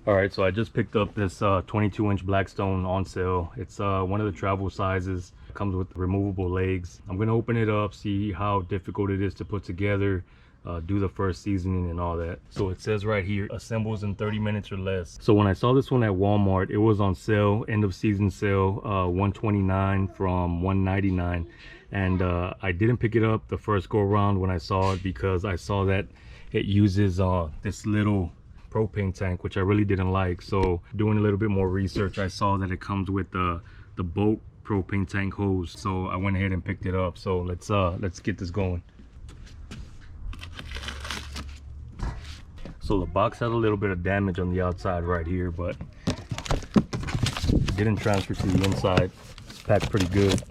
All right, so I just picked up this 22-inch Blackstone on sale. It's one of the travel sizes. It comes with removable legs. I'm gonna open it up, see how difficult it is to put together, do the first seasoning and all that. So it says right here, assembles in 30 minutes or less. So when I saw this one at Walmart, it was on sale, end of season sale, $129 from $199. And I didn't pick it up the first go around when I saw it because I saw that it uses this little propane tank, which I really didn't like. So doing a little bit more research, I saw that it comes with the boat propane tank hose. So I went ahead and picked it up. So let's get this going. So the box had a little bit of damage on the outside right here, but it didn't transfer to the inside. It's packed pretty good.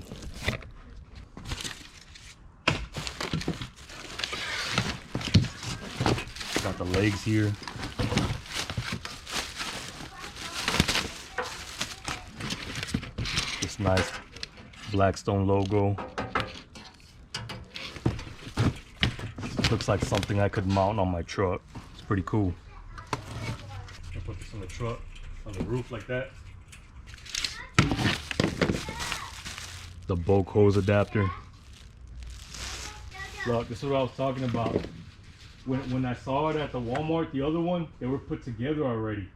Got the legs here. This nice Blackstone logo. Looks like something I could mount on my truck. It's pretty cool. I'll put this on the truck, on the roof like that. The bulk hose adapter. Look, this is what I was talking about. When I saw it at the Walmart, the other one, they were put together already.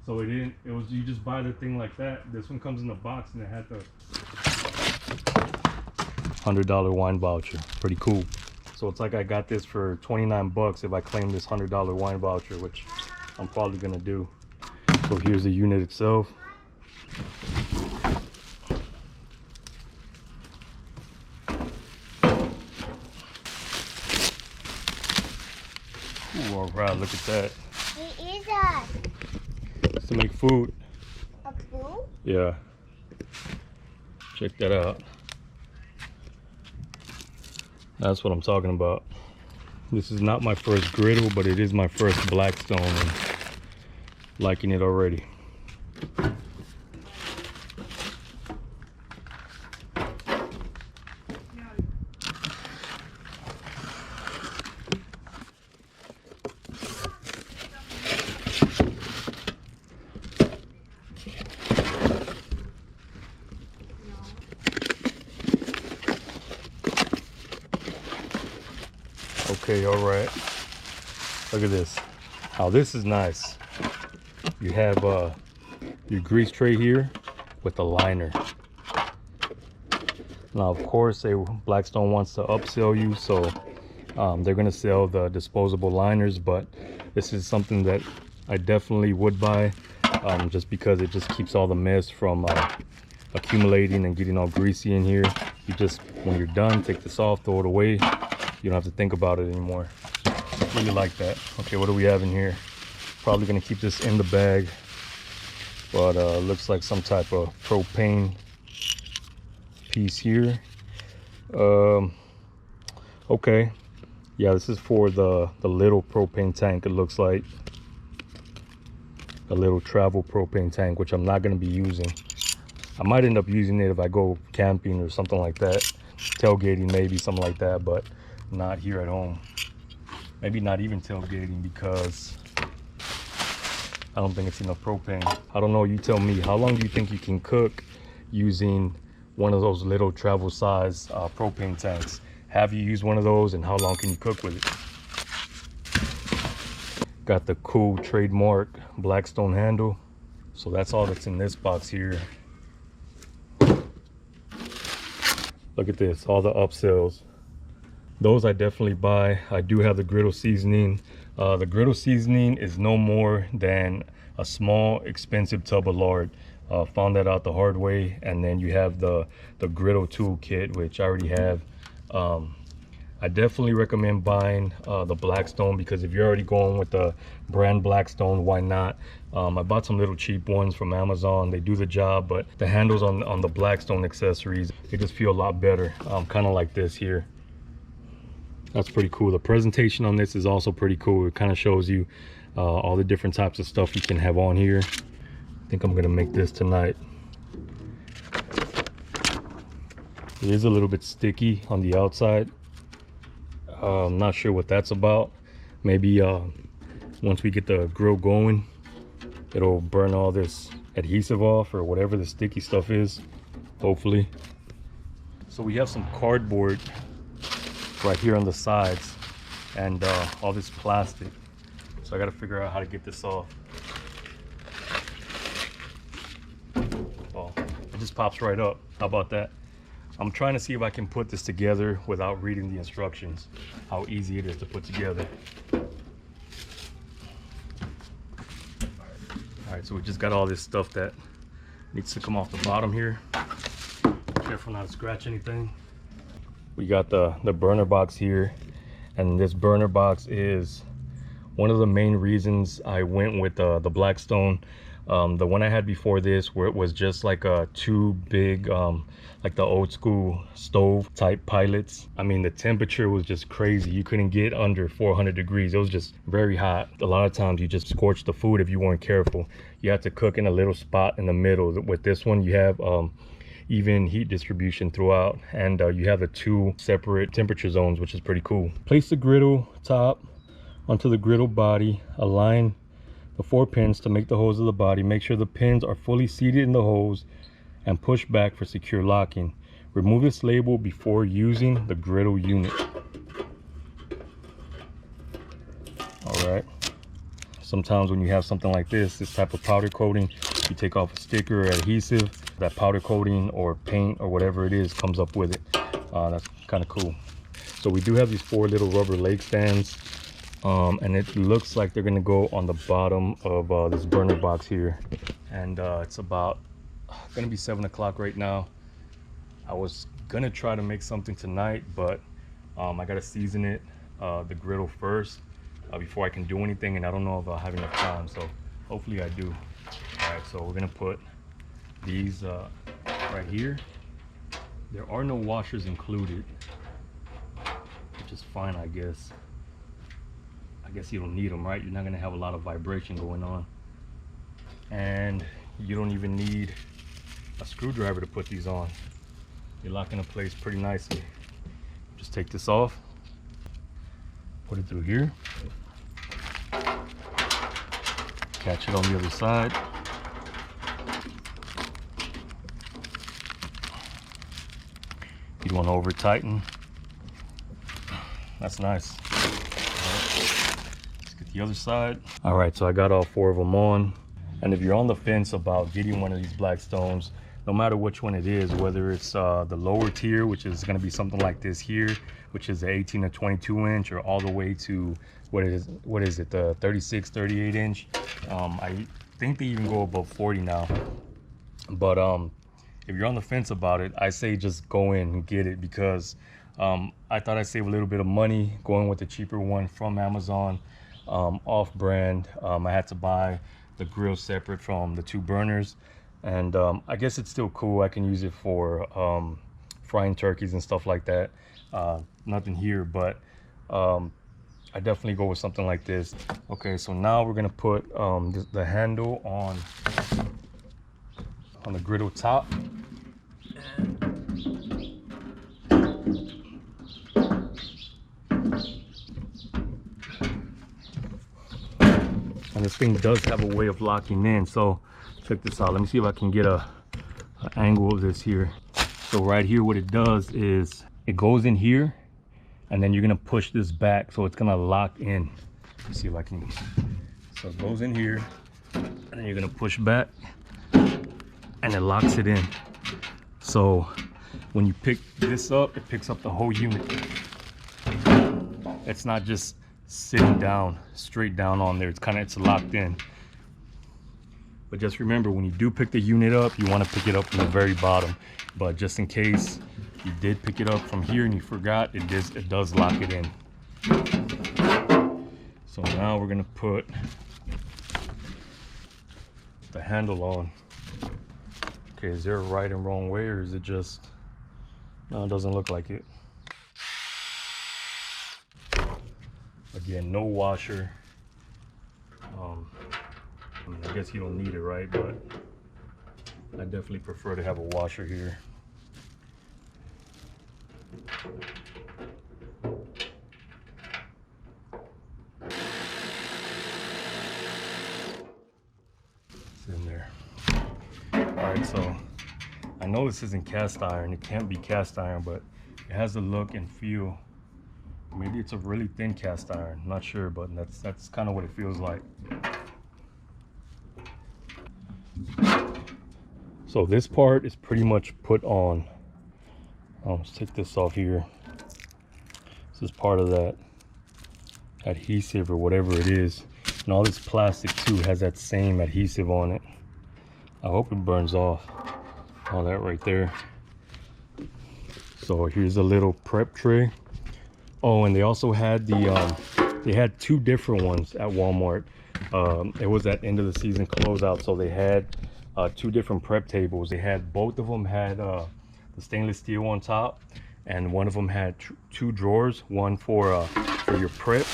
So it was, you just buy the thing like that. This one comes in the box and it had the $100 wine voucher. Pretty cool. So it's like I got this for 29 bucks if I claim this $100 wine voucher, which I'm probably gonna do. So here's the unit itself. Ooh, all right, look at that. What is that? It's to make food. A food? Yeah. Check that out. That's what I'm talking about. This is not my first griddle, but it is my first Blackstone, and liking it already. Okay, all right. Look at this. Now this is nice. You have your grease tray here with a liner. Now, of course, Blackstone wants to upsell you, so they're gonna sell the disposable liners, but this is something that I definitely would buy, just because it just keeps all the mess from accumulating and getting all greasy in here. You just, when you're done, take this off, throw it away. You don't have to think about it anymore. Really like that. Okay, what do we have in here? Probably gonna keep this in the bag, but looks like some type of propane piece here. Okay, yeah, this is for the little propane tank. It looks like a little travel propane tank, which I'm not gonna be using. I might end up using it if I go camping or something like that, tailgating maybe, something like that, but not here at home. Maybe not even tailgating, because I don't think it's enough propane. I don't know, you tell me. How long do you think you can cook using one of those little travel size propane tanks? Have you used one of those, and how long can you cook with it? Got the cool trademark Blackstone handle. So that's all that's in this box here. Look at this, all the upsells. Those I definitely buy. I do have the griddle seasoning. The griddle seasoning is no more than a small expensive tub of lard. Found that out the hard way. And then you have the griddle tool kit, which I already have. I definitely recommend buying the Blackstone, because if you're already going with the brand Blackstone, why not? I bought some little cheap ones from Amazon. They do the job, but the handles on the Blackstone accessories, they just feel a lot better. Kind of like this here. That's pretty cool. The presentation on this is also pretty cool. It kind of shows you all the different types of stuff you can have on here. I think I'm gonna make this tonight. It is a little bit sticky on the outside. I'm not sure what that's about. Maybe once we get the grill going, it'll burn all this adhesive off or whatever the sticky stuff is, hopefully. So we have some cardboard right here on the sides and all this plastic. So I got to figure out how to get this off. Oh, it just pops right up. How about that? I'm trying to see if I can put this together without reading the instructions, how easy it is to put together. All right, so we just got all this stuff that needs to come off the bottom here. Careful not to scratch anything. We got the burner box here, and this burner box is one of the main reasons I went with the BLACKSTONE. The one I had before this, where it was just like a two big like the old school stove type pilots. I mean, the temperature was just crazy. You couldn't get under 400 degrees. It was just very hot. A lot of times you just scorch the food if you weren't careful. You have to cook in a little spot in the middle. With this one, you have even heat distribution throughout, and you have the two separate temperature zones, which is pretty cool. Place the griddle top onto the griddle body. Align the 4 pins to make the holes of the body. Make sure the pins are fully seated in the holes and push back for secure locking. Remove this label before using the griddle unit. All right. Sometimes when you have something like this type of powder coating, you take off a sticker or adhesive, that powder coating or paint or whatever it is comes up with it. That's kind of cool. So we do have these 4 little rubber leg stands. And it looks like they're gonna go on the bottom of this burner box here. And it's about gonna be 7 o'clock right now. I was gonna try to make something tonight, but I gotta season it, the griddle first, before I can do anything, and I don't know if I'll have enough time, so hopefully I do. All right, so we're gonna put these right here. There are no washers included, which is fine, I guess. I guess you don't need them, right? You're not gonna have a lot of vibration going on. And you don't even need a screwdriver to put these on. They lock into place pretty nicely. Just take this off, put it through here, catch it on the other side. You don't want to over tighten. That's nice. Let's get the other side. All right, so I got all 4 of them on. And if you're on the fence about getting one of these BLACKSTONEs, no matter which one it is, whether it's the lower tier, which is going to be something like this here, which is the 18 to 22 inch, or all the way to what is it, the 36, 38 inch. I think they even go above 40 now. But if you're on the fence about it, I say just go in and get it, because I thought I'd save a little bit of money going with the cheaper one from Amazon, off brand. I had to buy the grill separate from the 2 burners, and I guess it's still cool. I can use it for frying turkeys and stuff like that. Nothing here, but I definitely go with something like this. Okay, so now we're gonna put the handle on the griddle top. And this thing does have a way of locking in, so check this out. Let me see if I can get an angle of this here. So right here, what it does is it goes in here, and then you're gonna push this back, so it's gonna lock in. Let's see if I can. So it goes in here, and then you're gonna push back, and it locks it in. So when you pick this up, it picks up the whole unit. It's not just sitting down, straight down on there. It's locked in. But just remember, when you do pick the unit up, you want to pick it up from the very bottom. But just in case you did pick it up from here and you forgot, it does lock it in. So now we're gonna put the handle on. Okay, is there a right and wrong way, or is it just, no, it doesn't look like it. Again, no washer. I mean, I guess you don't need it, right? But I definitely prefer to have a washer here. in there. All right, so I know this isn't cast iron. It can't be cast iron, but it has the look and feel. Maybe it's a really thin cast iron. I'm not sure, but that's kind of what it feels like. So this part is pretty much put on. Let's take this off here. This is part of that adhesive or whatever it is. And all this plastic too has that same adhesive on it. I hope it burns off. All that right there. So here's a little prep tray. Oh, and they also had the they had two different ones at Walmart. It was at end of the season closeout, so they had two different prep tables. They had, both of them had the stainless steel on top, and one of them had two drawers, one for your prep,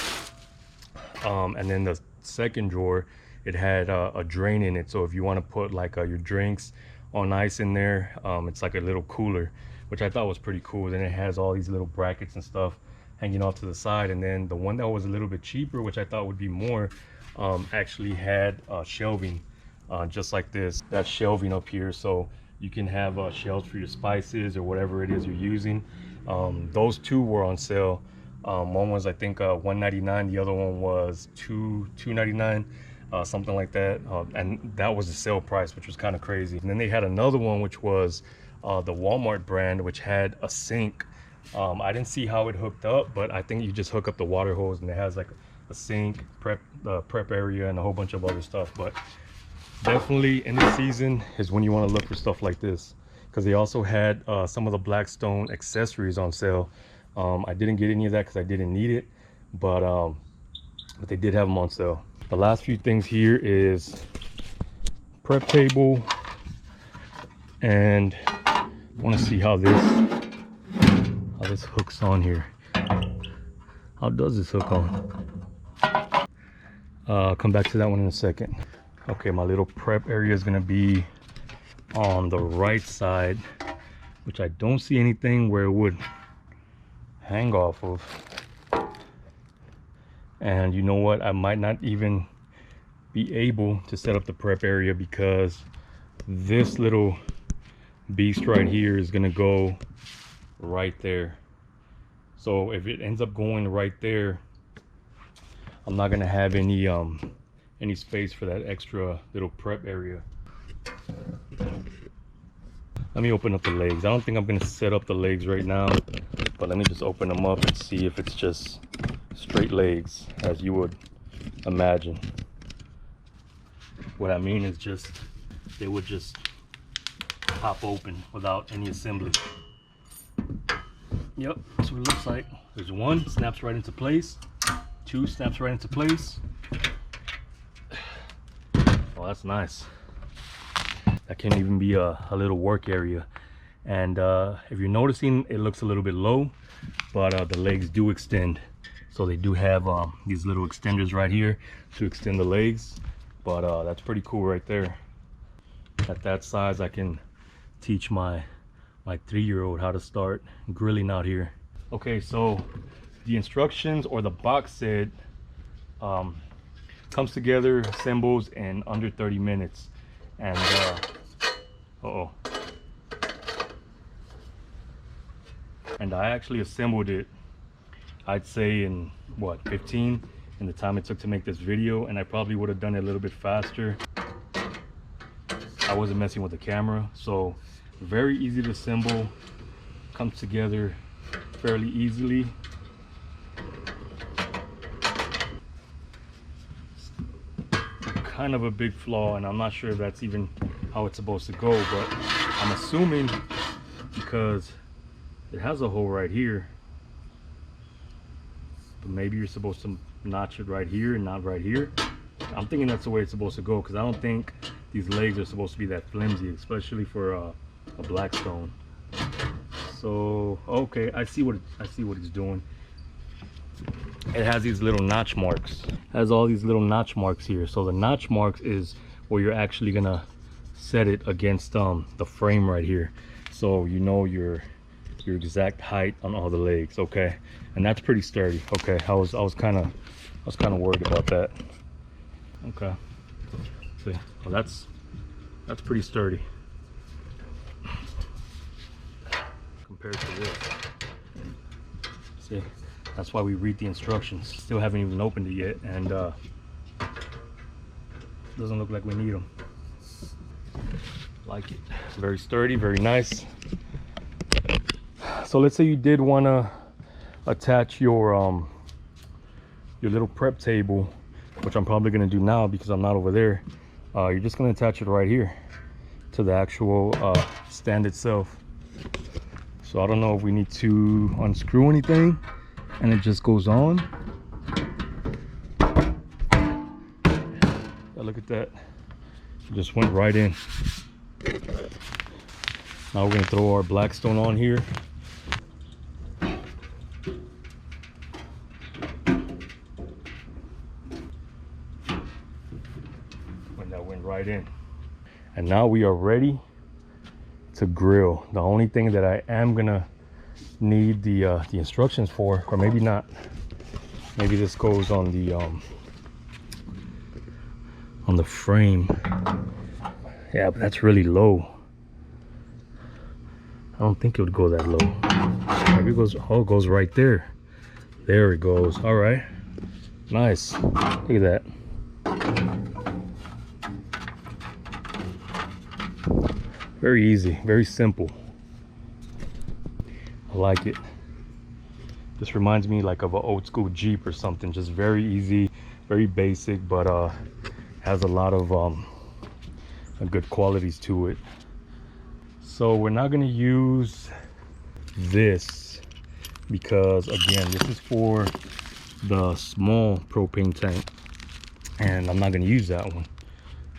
and then the second drawer, it had a drain in it, so if you want to put like your drinks on ice in there, it's like a little cooler, which I thought was pretty cool. Then it has all these little brackets and stuff hanging off to the side. And then the one that was a little bit cheaper, which I thought would be more, actually had shelving, just like this. That's shelving up here, so you can have shelves for your spices or whatever it is you're using. Those two were on sale. One was, I think, $1.99. The other one was $2.99, something like that. And that was the sale price, which was kind of crazy. And then they had another one, which was the Walmart brand, which had a sink. I didn't see how it hooked up, but I think you just hook up the water hose, and it has like a sink, prep area, and a whole bunch of other stuff. But definitely in the season is when you want to look for stuff like this, because they also had some of the Blackstone accessories on sale. I didn't get any of that because I didn't need it, but they did have them on sale. The last few things here is prep table, and I want to see how this hooks on here. How does this hook on? I'll come back to that one in a second. Okay, my little prep area is gonna be on the right side, which I don't see anything where it would hang off of. And you know what, I might not even be able to set up the prep area, because this little beast right here is gonna go right there. So if it ends up going right there, I'm not gonna have any space for that extra little prep area. Let me open up the legs. I don't think I'm gonna set up the legs right now, but let me just open them up and see if it's just straight legs, as you would imagine. What I mean is just, they would just pop open without any assembly. Yep, that's what it looks like. There's one, snaps right into place. Two, snaps right into place. Oh, that's nice. That can even be a little work area. And if you're noticing, it looks a little bit low, but the legs do extend. So they do have these little extenders right here to extend the legs. But that's pretty cool right there. At that size, I can teach my 3-year-old how to start grilling out here. Okay, so the instructions, or the box said, comes together, assembles in under 30 minutes. And and I actually assembled it, I'd say in what, 15 in the time it took to make this video. And I probably would have done it a little bit faster. I wasn't messing with the camera. So very easy to assemble, comes together fairly easily. Kind of a big flaw, and I'm not sure if that's even how it's supposed to go, but I'm assuming, because it has a hole right here, but maybe you're supposed to notch it right here and not right here. I'm thinking that's the way it's supposed to go, because I don't think these legs are supposed to be that flimsy, especially for a Blackstone. So okay, I see what he's doing. It has these little notch marks. It has all these little notch marks here. So the notch marks is where you're actually gonna set it against the frame right here, so you know your exact height on all the legs. Okay, and that's pretty sturdy. Okay, I was kind of worried about that. Okay, see, well, That's pretty sturdy compared to this. See, that's why we read the instructions. Still haven't even opened it yet, and doesn't look like we need them. Like it. Very sturdy, very nice. So let's say you did want to attach your little prep table, which I'm probably going to do now because I'm not over there. You're just going to attach it right here to the actual stand itself. So I don't know if we need to unscrew anything, and it just goes on. Yeah, look at that. It just went right in. Now we're going to throw our Blackstone on here. And that went right in. And now we are ready to grill. The only thing that I am gonna need the instructions for, or maybe not, maybe this goes on the frame. Yeah, but that's really low. I don't think it would go that low. Maybe it goes, oh, it goes right there. There it goes. All right, nice. Look at that. Very easy, very simple. I like it. This reminds me like of an old school Jeep or something. Just very easy, very basic, but has a lot of good qualities to it. So we're not gonna use this because again, this is for the small propane tank, and I'm not gonna use that one.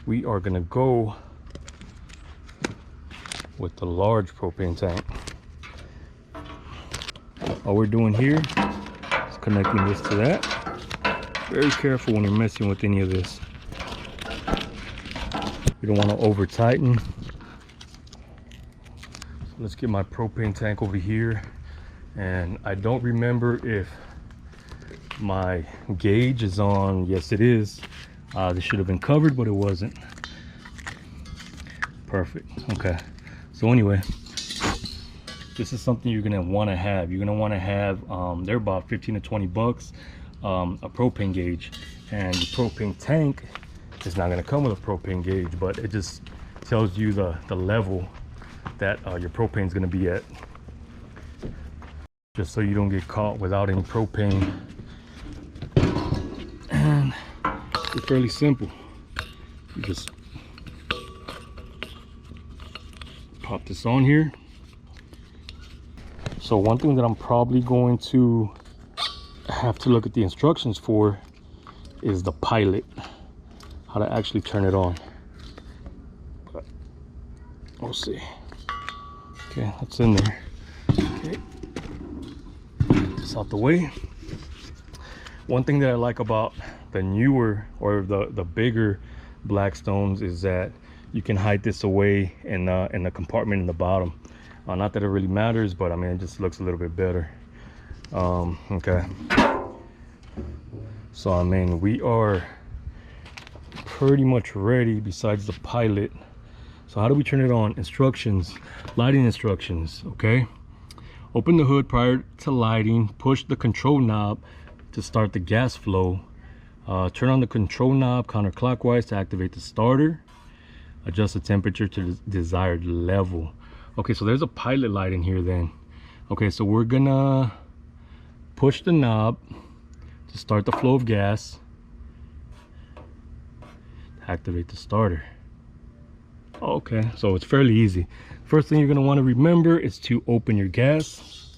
We are gonna go with the large propane tank. All we're doing here is connecting this to that. Very careful when you're messing with any of this. You don't want to over tighten. So let's get my propane tank over here. And I don't remember if my gauge is on. Yes, it is. This should have been covered, but it wasn't. Perfect. Okay. So anyway, this is something you're gonna want to have. You're gonna want to have. They're about 15 to 20 bucks. A propane gauge, and the propane tank is not gonna come with a propane gauge, but it just tells you the level that your propane is gonna be at, just so you don't get caught without any propane. And it's fairly simple. You just pop this on here. So one thing that I'm probably going to have to look at the instructions for is the pilot, how to actually turn it on. But we'll see. Okay, that's in there. Okay, get this out the way. One thing that I like about the newer or the bigger Blackstones is that you can hide this away in the compartment in the bottom. Not that it really matters, but I mean, it just looks a little bit better. Okay. So I mean, we are pretty much ready besides the pilot. So how do we turn it on? Instructions, lighting instructions. Okay. Open the hood prior to lighting. Push the control knob to start the gas flow. Turn on the control knob counterclockwise to activate the starter. Adjust the temperature to the desired level. Okay, so there's a pilot light in here then. Okay, so we're gonna push the knob to start the flow of gas. Activate the starter. Okay, so it's fairly easy. First thing you're gonna want to remember is to open your gas.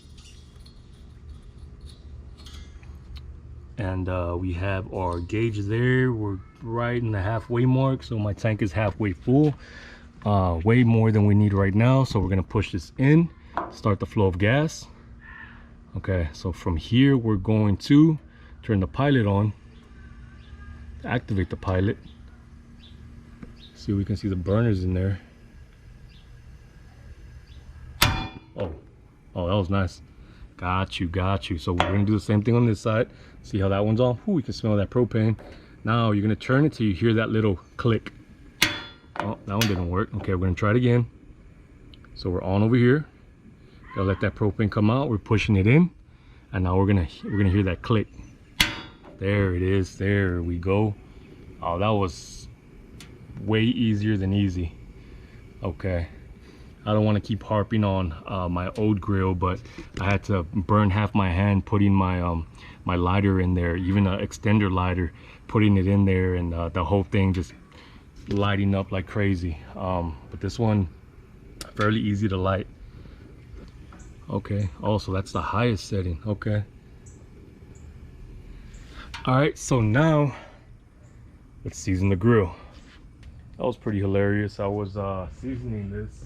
And we have our gauge there. We're right in the halfway mark, so my tank is halfway full. Way more than we need right now, so we're gonna push this in, start the flow of gas. Okay, so from here we're going to turn the pilot on, activate the pilot. See, we can see the burners in there. Oh, that was nice. Got you. So we're gonna do the same thing on this side. See how that one's on? Ooh, we can smell that propane. Now you're gonna turn it till you hear that little click. Oh, that one didn't work. Okay, we're gonna try it again. So we're on over here. Gotta let that propane come out. We're pushing it in, and now we're gonna hear that click. There it is. There we go. Oh, that was way easier than easy. Okay. I don't want to keep harping on my old grill, but I had to burn half my hand putting my my lighter in there, even an extender lighter, putting it in there, and the whole thing just lighting up like crazy. But this one, fairly easy to light. Okay, also that's the highest setting. Okay. All right, so now let's season the grill. That was pretty hilarious. I was seasoning this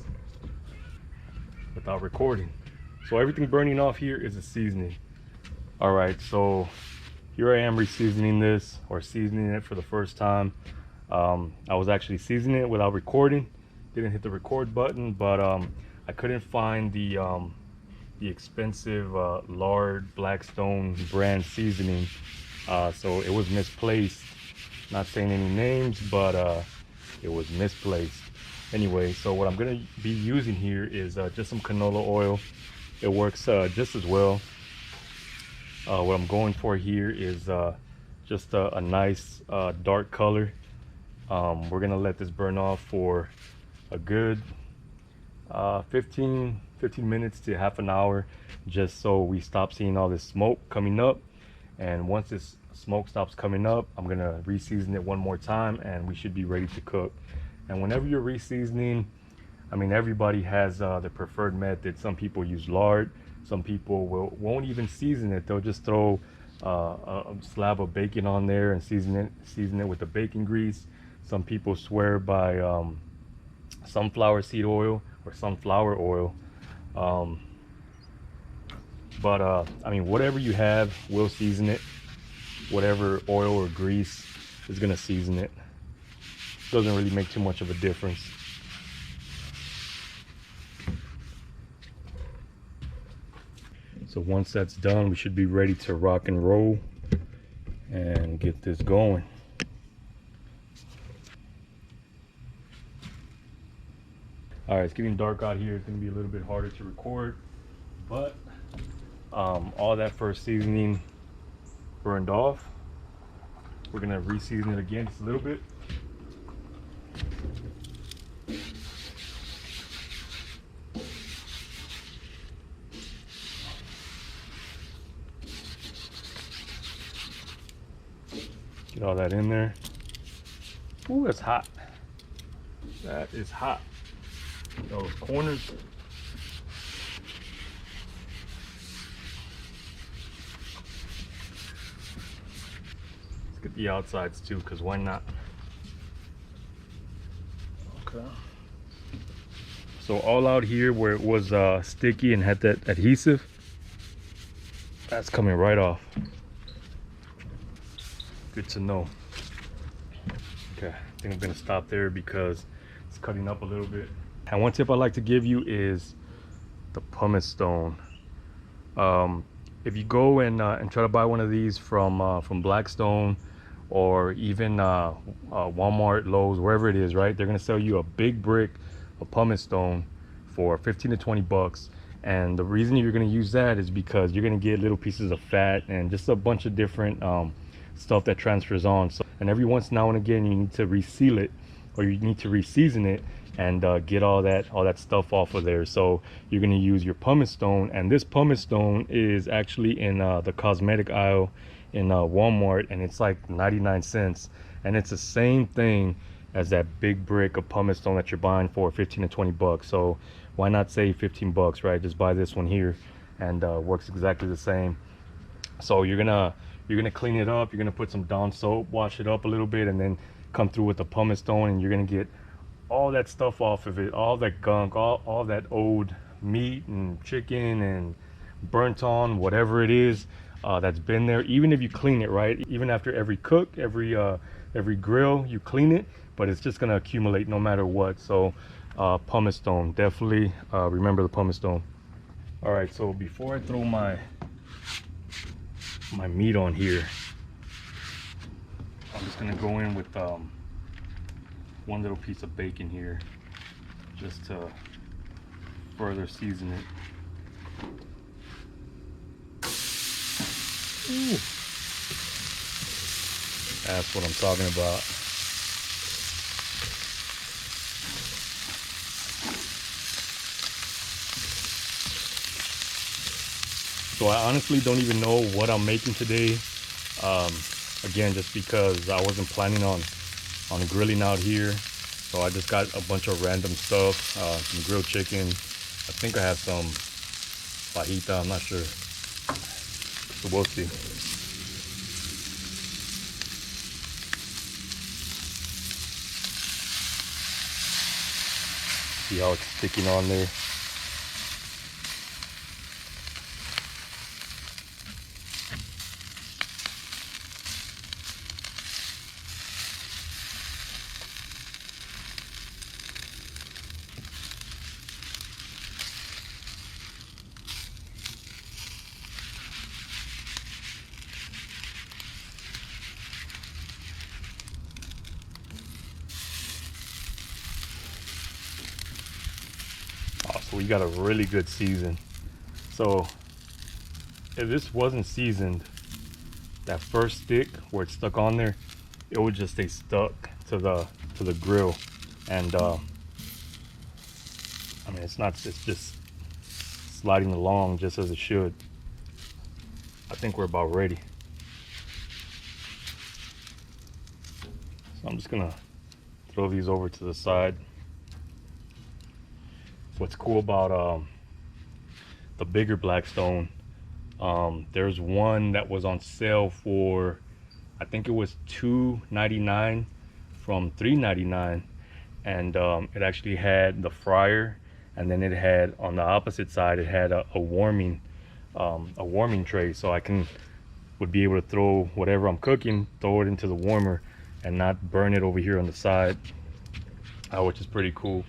without recording. So everything burning off here is a seasoning. All right, so here I am re-seasoning this, or seasoning it for the first time. I was actually seasoning it without recording. Didn't hit the record button, but I couldn't find the expensive lard Blackstone brand seasoning, so it was misplaced. Not saying any names, but it was misplaced. Anyway, so what I'm gonna be using here is just some canola oil. It works just as well. What I'm going for here is just a nice dark color. We're gonna let this burn off for a good 15 minutes to half an hour, just so we stop seeing all this smoke coming up. And once this smoke stops coming up, I'm gonna re-season it one more time, and we should be ready to cook. And whenever you're re-seasoning, I mean, everybody has their preferred method. Some people use lard. Some people won't even season it. They'll just throw a slab of bacon on there and season it with the bacon grease. Some people swear by sunflower seed oil or sunflower oil. But I mean, whatever you have will season it. Whatever oil or grease is gonna season it. Doesn't really make too much of a difference. So once that's done, we should be ready to rock and roll and get this going. All right, it's getting dark out here. It's gonna be a little bit harder to record, but all that first seasoning burned off. We're gonna re-season it again just a little bit. Get all that in there. Ooh, that's hot. That is hot. Those corners. Let's get the outsides too, because why not? Okay. So all out here where it was sticky and had that adhesive, that's coming right off. Good to know. Okay, I think I'm gonna stop there because it's cutting up a little bit. And one tip I'd like to give you is the pumice stone. If you go and try to buy one of these from Blackstone, or even Walmart, Lowe's, wherever it is, right? They're gonna sell you a big brick of pumice stone for 15 to 20 bucks. And the reason you're gonna use that is because you're gonna get little pieces of fat and just a bunch of different stuff that transfers on. So, and every once now and again, you need to reseal it, or you need to re-season it and get all that stuff off of there. So you're gonna use your pumice stone, and this pumice stone is actually in the cosmetic aisle in Walmart, and it's like 99 cents, and it's the same thing as that big brick of pumice stone that you're buying for 15 to 20 bucks. So why not save 15 bucks, right? Just buy this one here, and works exactly the same. So you're gonna clean it up. You're gonna put some Dawn soap, wash it up a little bit, and then come through with the pumice stone, and you're gonna get all that stuff off of it, all that gunk, all that old meat and chicken and burnt on, whatever it is that's been there. Even if you clean it, right? Even after every cook, every grill, you clean it, but it's just gonna accumulate no matter what. So pumice stone, definitely remember the pumice stone. All right, so before I throw my meat on here, I'm just gonna go in with one little piece of bacon here just to further season it. Ooh. That's what I'm talking about. So I honestly don't even know what I'm making today. Again, just because I wasn't planning on grilling out here. So I just got a bunch of random stuff, some grilled chicken. I think I have some fajita, I'm not sure. So we'll see. See how it's sticking on there. Oh, so we got a really good season. So if this wasn't seasoned, that first stick where it's stuck on there, it would just stay stuck to the grill. And I mean, it's just sliding along just as it should. I think we're about ready. So I'm just gonna throw these over to the side. What's cool about the bigger Blackstone, there's one that was on sale for, I think it was $2.99 from $3.99, and it actually had the fryer, and then it had on the opposite side, it had a warming tray, so I would be able to throw whatever I'm cooking, throw it into the warmer and not burn it over here on the side, which is pretty cool.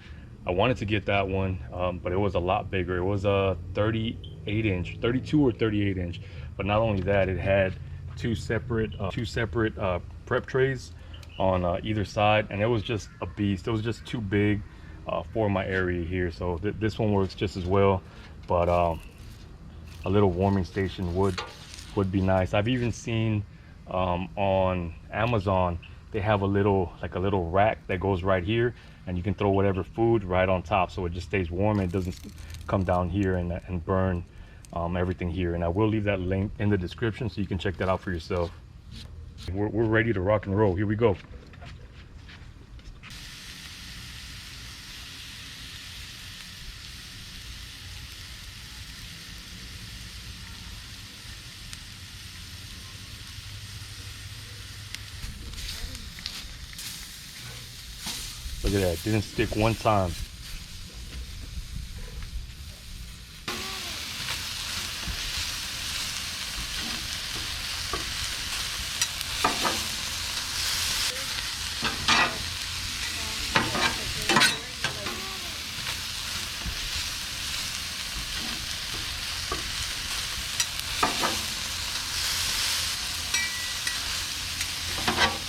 I wanted to get that one, but it was a lot bigger. It was a 32 or 38 inch. But not only that, it had two separate prep trays on either side, and it was just a beast. It was just too big for my area here. So this one works just as well, but a little warming station would be nice. I've even seen on Amazon, they have a little rack that goes right here, and you can throw whatever food right on top, so it just stays warm and it doesn't come down here and burn everything here. And I will leave that link in the description so you can check that out for yourself. We're ready to rock and roll. Here we go. Look at that, didn't stick one time.